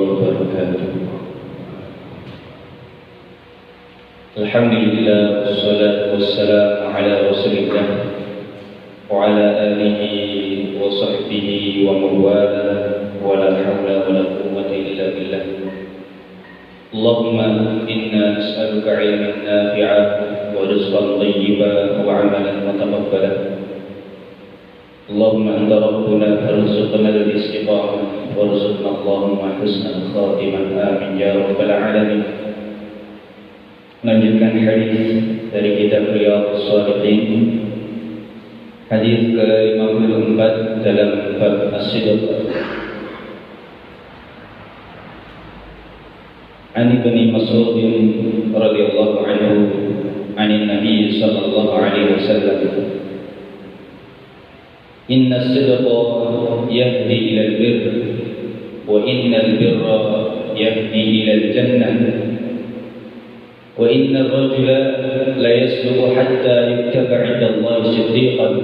وبركاته. الحمد لله والصلاة والسلام على رسول الله وعلى آله وصحبه ومن والاه ولا حول ولا قوة إلا بالله. اللهم إنا نسألك علما نافعا ورزقا طيبا وعملا متقبلا. اللهم أنت ربنا فارزقنا الاستقامة وارزقنا اللهم حسن الخاتمة آمين يا رب العالمين. Melanjutkan hadis dari kitab Riyadhus Shalihin, hadis ke-54 dalam bab as-sidq. An Ibnu Mas'ud radhiyallahu anhu an Nabi sallallahu alaihi wasallam, inna as-sidqa yahdi ila al-birr wa inna al-birra yahdi ila al-jannah wa inna ar-rajula la yasluhu hatta yuktaba 'inda Allah siddiqan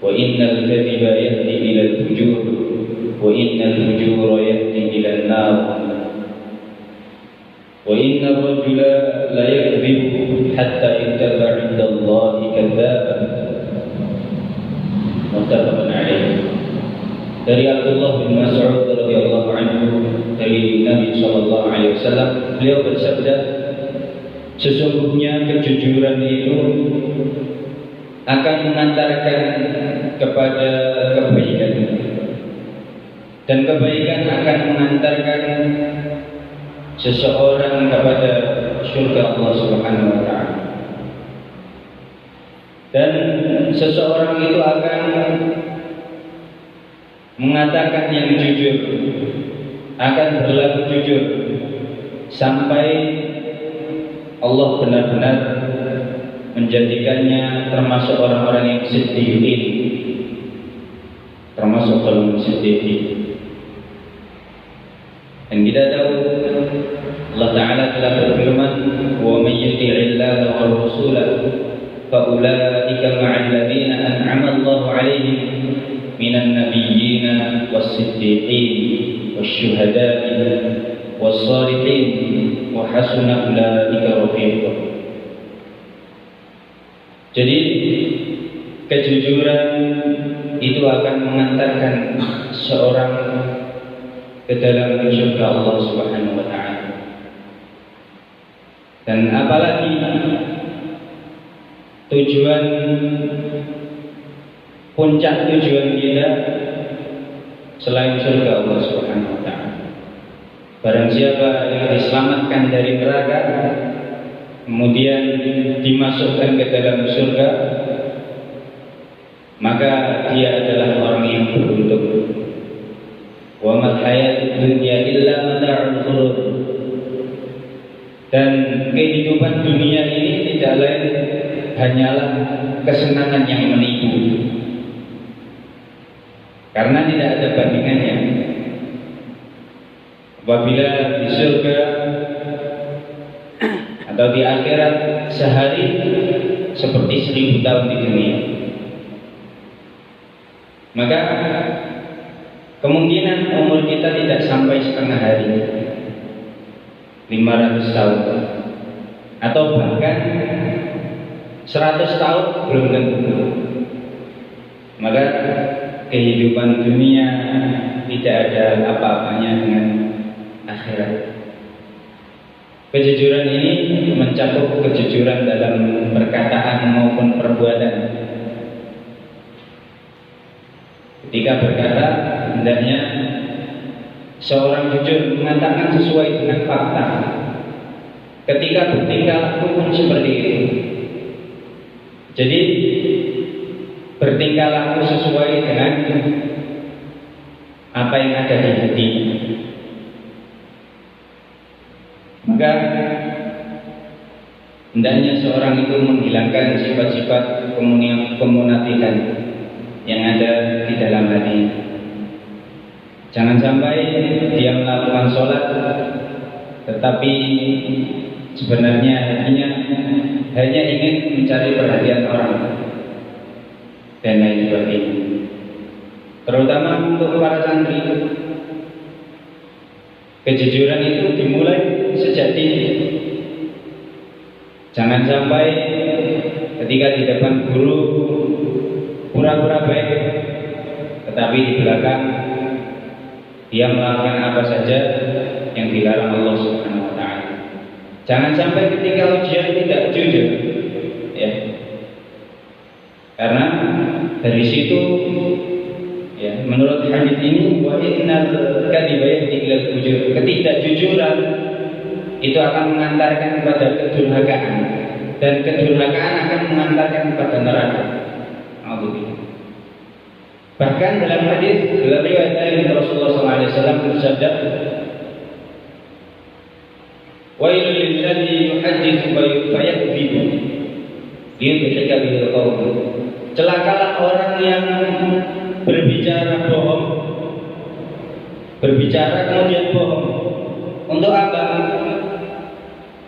wa inna al-kadhiba yahdi ila al-fujur wa inna al-fujura yahdi ila an-nar wa inna ar-rajula la yakdhibu hatta yuktaba 'inda Allah kadzaban. Muttafaqun alaih. Dari Abdullah bin Mas'ud radhiyallahu anhu, dari Nabi sallallahu alaihi wasallam, beliau bersabda, sesungguhnya kejujuran itu akan mengantarkan kepada kebaikan, dan kebaikan akan mengantarkan seseorang kepada surga Allah Subhanahu wa taala. Dan seseorang itu akan mengatakan yang jujur, akan berlaku jujur sampai Allah benar-benar menjadikannya termasuk orang-orang yang siddiqin, termasuk golongan siddiqin. Dan kita tahu Allah Ta'ala telah berfirman, wa may yuti'illaha wa rasulahu fa ulaika ma'al ladzina an'ama Allahu 'alaihim minan nabiyyina was-siddiqin wasyuhada'i was-shalihin wa hasuna ulaika rafiqa. Jadi kejujuran itu akan mengantarkan seorang ke dalam surga Allah Subhanahu wa taala. Dan apalagi tujuan, puncak tujuan kita selain surga Allah Subhanahu wa taala. Barang siapa yang diselamatkan dari neraka kemudian dimasukkan ke dalam surga, maka dia adalah orang yang beruntung. Wa mal hayatud dunya illa mata'ul ghurur. Dan kehidupan dunia ini tidak lain hanyalah kesenangan yang menipu, karena tidak ada bandingannya. Apabila di surga atau di akhirat sehari seperti 1000 tahun di dunia, maka kemungkinan umur kita tidak sampai setengah hari, 500 tahun, atau bahkan 100 tahun belum tentu. Maka kehidupan dunia tidak ada apa-apanya dengan akhirat. Kejujuran ini mencakup kejujuran dalam perkataan maupun perbuatan. Ketika berkata, hendaknya seorang jujur mengatakan sesuai dengan fakta. Ketika bertingkah laku pun seperti itu. Jadi bertingkah laku sesuai dengan apa yang ada di hati. Maka hendaknya seorang itu menghilangkan sifat-sifat kemunafikan yang ada di dalam hati. Jangan sampai dia melakukan sholat tetapi sebenarnya hatinya hanya ingin mencari perhatian orang dan lain sebagainya. Terutama untuk para santri, Kejujuran itu dimulai sejak dini. Jangan sampai ketika di depan guru pura-pura baik, tetapi di belakang dia melakukan apa saja yang dilarang Allah Subhanahu wa taala. Jangan sampai ketika ujian tidak jujur, ya. Karena dari situ, ya, menurut hadis ini, wa innal kadhiba yahdi ilal fujur. Ketidakjujuran itu akan mengantarkan kepada kedurhakaan, dan kedurhakaan akan mengantarkan kepada neraka. Alhamdulillah. Bahkan dalam hadis dalam riwayat dari Rasulullah SAW bersabda, "Wailul lilladzi yuhadditsu fa yakdzibu liyudhika bil qawl." Celakalah orang yang berbicara bohong, berbicara kemudian bohong. Untuk apa?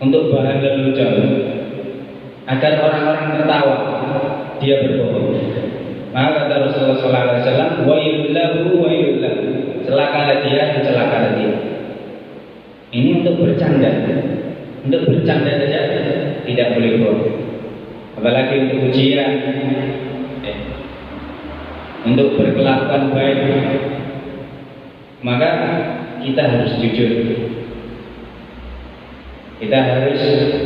Untuk bahan lelucon, agar orang-orang tertawa dia berbohong. Maka kata Rasulullah SAW, wailul lahu, wailul lahu. Celakalah dia, celakalah dia. Ini untuk bercanda saja tidak boleh bohong. Apalagi untuk ujian, untuk berkelakuan baik, maka kita harus jujur. Kita harus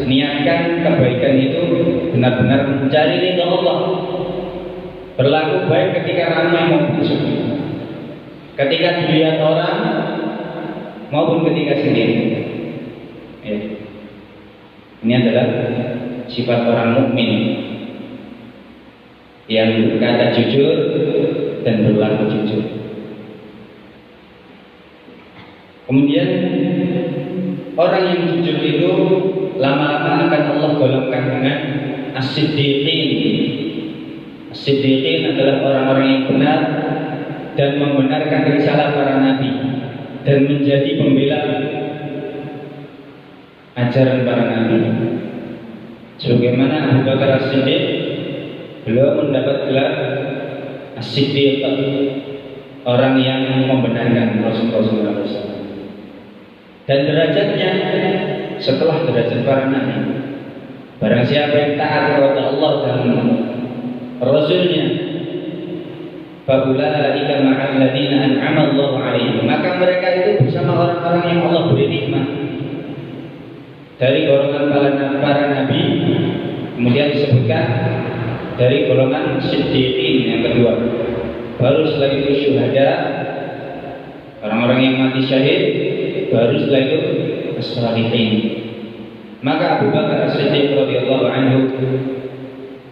niatkan kebaikan itu benar-benar mencari ridha Allah. Berlaku baik ketika ramai maupun sepi, ketika dilihat orang maupun ketika sendiri. Ya. Ini adalah sifat orang mukmin yang berkata jujur dan berlaku jujur. Kemudian orang yang jujur itu lama-lama akan Allah golongkan dengan as-siddiqin. As-siddiqin adalah orang-orang yang benar dan membenarkan risalah para nabi dan menjadi pembela ajaran para nabi. Sebagaimana Abu Bakar As-Siddiq, beliau mendapat gelar As-Siddiq, orang yang membenarkan Rasulullah SAW. Dan derajatnya setelah derajat para nabi. Barang siapa yang taat kepada Allah dan Rasulnya, faulaika ma'al ladzina an'ama Allahu 'alaihim, maka mereka itu bersama orang-orang yang Allah beri nikmat dari golongan para nabi. Kemudian disebutkan dari golongan siddiqin yang kedua. Baru setelah itu syuhada, orang-orang yang mati syahid. Baru setelah itu as-shalihin. Maka Abu Bakar As-Siddiq radhiyallahu anhu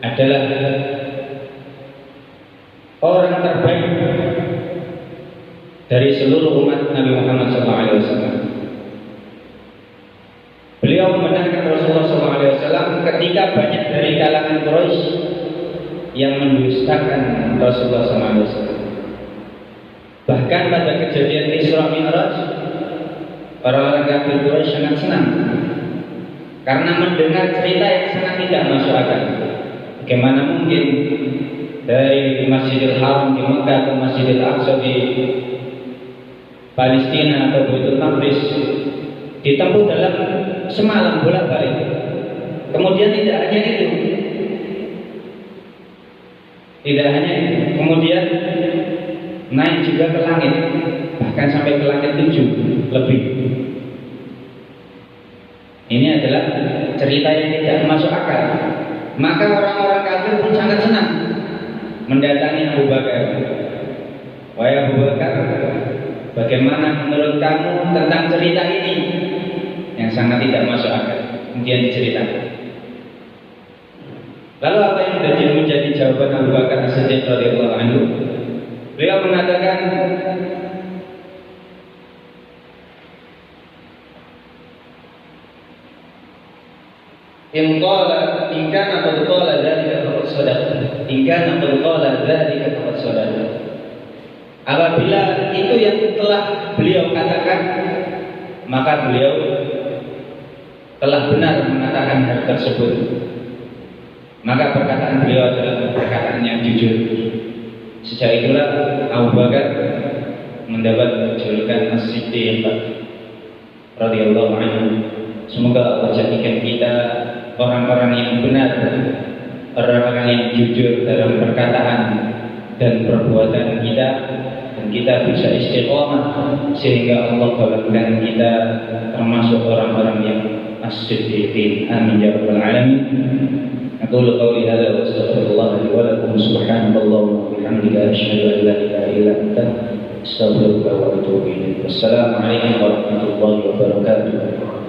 adalah orang terbaik dari seluruh umat Nabi Muhammad SAW. Beliau membenarkan Rasulullah SAW ketika banyak dari kalangan Quraisy yang mendustakan Rasulullah SAW. Bahkan pada kejadian Isra Mi'raj, orang-orang kafir Quraisy sangat senang karena mendengar cerita yang sangat tidak masuk akal. Bagaimana mungkin dari Masjidil Haram di Mekah ke Masjidil Aqsa di Palestina atau Baitul Maqdis ditempuh dalam semalam bolak-balik. Kemudian tidak hanya itu, kemudian naik juga ke langit, bahkan sampai ke langit 7 lebih. Ini adalah cerita yang tidak masuk akal. Maka orang-orang kafir pun sangat senang mendatangi Abu Bakar. Wahai Abu Bakar, bagaimana menurut kamu tentang cerita ini yang sangat tidak masuk akal? Kemudian diceritakan. Lalu apa yang menjadi jawaban Abu Bakar As-Siddiq radhiyallahu anhu? Beliau mengatakan, in kana qad qala dzalika faqad shadaqa. In kana qad qala dzalika faqad shadaqa. Apabila itu yang telah beliau katakan, maka beliau telah benar mengatakan hal tersebut. Maka perkataan beliau adalah perkataan yang jujur. Sejak itulah Abu Bakar mendapat julukan As-Siddiq, radhiyallahu anhu. Semoga Allah jadikan kita orang-orang yang benar, orang-orang yang jujur dalam perkataan dan perbuatan kita, dan kita bisa istiqomah sehingga Allah golongkan kita termasuk orang-orang yang as-siddiqin. Amin ya rabbal alamin. Aqulu qawli hadza wa astaghfirullah li wa lakum. Subhanallah wa bihamdihi, asyhadu an la ilaha illa anta, astaghfiruka wa atubu ilaik. Wassalamu alaikum warahmatullahi wabarakatuh.